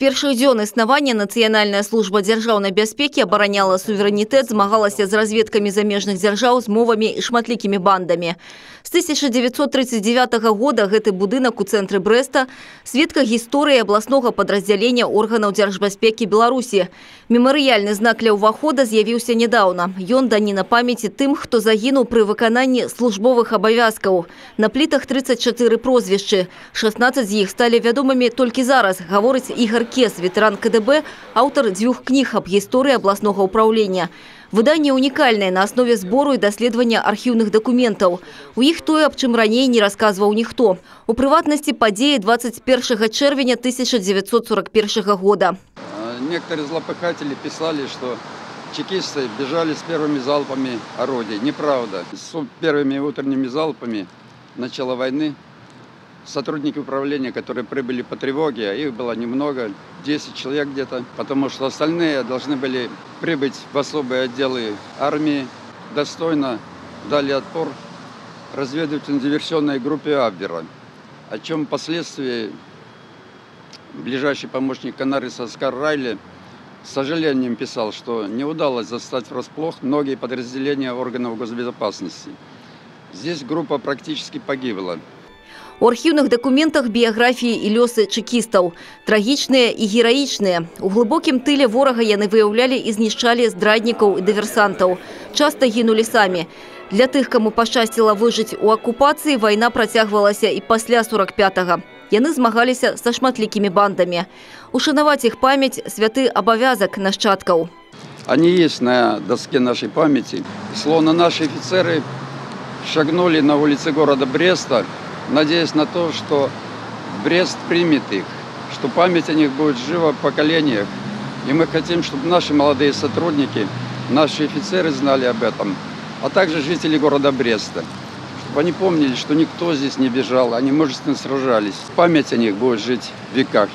першых дзён існавання Нацыянальная служба дзяржаўнай бяспекі абараняла суверэнітэт, змагалася з разведкамі замежных дзяржаў, з мовамі і шматлікімі бандамі. З 1939 года гэты будынак у цэнтры Брэста – сведка гісторыі абласнога падраздзялення органаў дзяржбяспекі Беларусі. Мемарыяльны знак ля ўвахода з'явіўся нядаўна. Ён даніна памяці тым, хто загінуў пры выкананні службовых абавязкаў. На плітах 34 прозвішчы. 16 з іх сталі вядомымі толькі зараз, гаворыць Ігор Кес, ветэран КДБ, аўтар 2 кніг аб гісторыі абласнога ўпраўлення. Выданне унікальнае на аснове збору і даследавання архіўных дакументаў. У іх тое, аб чым раней не расказваў ніхто. У прыватнасці падзеі 21 чэрвеня 1941 года. Некоторые злопыхатели писали, что чекисты бежали с первыми залпами орудий. Неправда. С первыми утренними залпами начала войны сотрудники управления, которые прибыли по тревоге, а их было немного, 10 человек где-то, потому что остальные должны были прибыть в особые отделы армии, достойно дали отпор разведывательно-диверсионной группе Абвера, о чем впоследствии ближайший помощник Канариса Оскар Райли с сожалением писал, что не удалось застать врасплох многие подразделения органов госбезопасности. Здесь группа практически погибла. У архіўных дакументах біяграфіі і лёсы чекістаў. Трагічныя і гераічныя. У глыбокім тыле ворага яны выяўлялі і знішчалі здраднікаў і дыверсантаў. Часта гінулі самі. Для тых, каму пашчасціла выжыць у акупацыі, вайна працягвалася і пасля 45-го. Яны змагаліся са шматлікімі бандамі. Ушанаваць іх памяць – святы абавязак нашчадкаў. Они есть на доске нашей памяти. Словно наши офицеры шагнули на улицы города Бреста, надеясь на то, что Брест примет их, что память о них будет жива в поколениях. И мы хотим, чтобы наши молодые сотрудники, наши офицеры знали об этом, а также жители города Бреста, чтобы они помнили, что никто здесь не бежал, они мужественно сражались. Память о них будет жить в веках.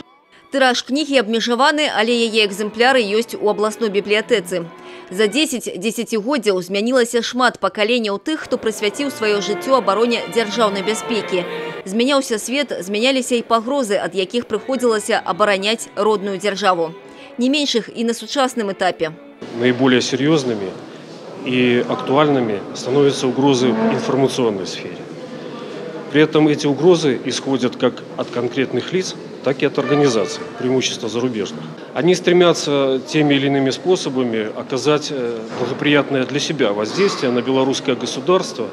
Тыраж кнігі абмежаваны, але яе экземпляры ёсць у абласной бібліятэцы. За 10 дзесяцігоддзяў змянілася шмат пакаленняў тых, хто прысвяціў сваё жыццё абароне дзяржаўнай бяспекі. Змяняўся свет, змяняліся і пагрозы, ад якіх прыходзілася абараняць родную дзяржаву. Не меншых і на сучасным этапе. Наиболее серьезными и актуальными становятся угрозы в информационной сфере. При этом эти угрозы исходят как от конкретных лиц, так и от организаций, преимущественно зарубежных. Они стремятся теми или иными способами оказать благоприятное для себя воздействие на белорусское государство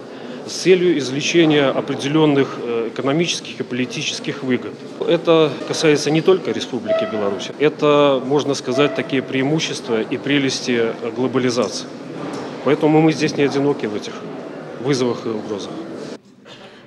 с целью извлечения определенных экономических и политических выгод. Это касается не только Республики Беларусь. Это, можно сказать, такие преимущества и прелести глобализации. Поэтому мы здесь не одиноки в этих вызовах и угрозах.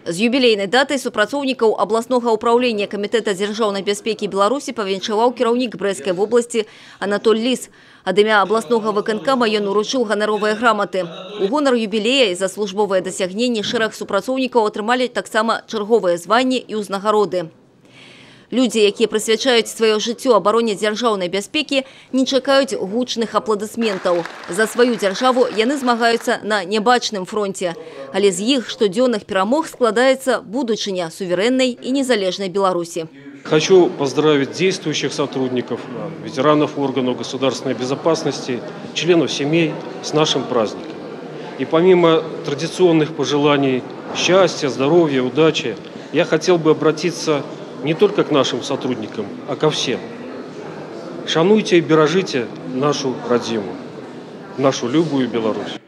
З юбілейнай датай супрацоўнікаў абласнога ўпраўлення Камітэта дзяржаўнай бяспекі Беларусі павіншаваў кіраўнік Брэсцкай вобласці Анатоль Ліс. Ад імя абласнога выканкама ён уручыў ганаровыя граматы. У гонар юбілея і за службовыя дасягненні шэраг супрацоўнікаў атрымалі таксама чарговыя званні і ўзнагароды. Людзі, якія прысвячаюць сваё жыццё абароне дзяржаўнай бяспекі, не чакаюць гучных апладысментаў. За сваю дзяржаву яны змагаюцца на нябачным фронте. Але з іх штодзённых перамог складаецца будучыня суверэннай і незалежнай Беларусі. Хочу поздравить действующих сотрудников, ветеранов органов государственной безопасности, членов семей с нашим праздником. И помимо традиционных пожеланий счастья, здоровья, удачи, я хотел бы обратиться не только к нашим сотрудникам, а ко всем. Шануйте и бережите нашу родину, нашу любую Беларусь.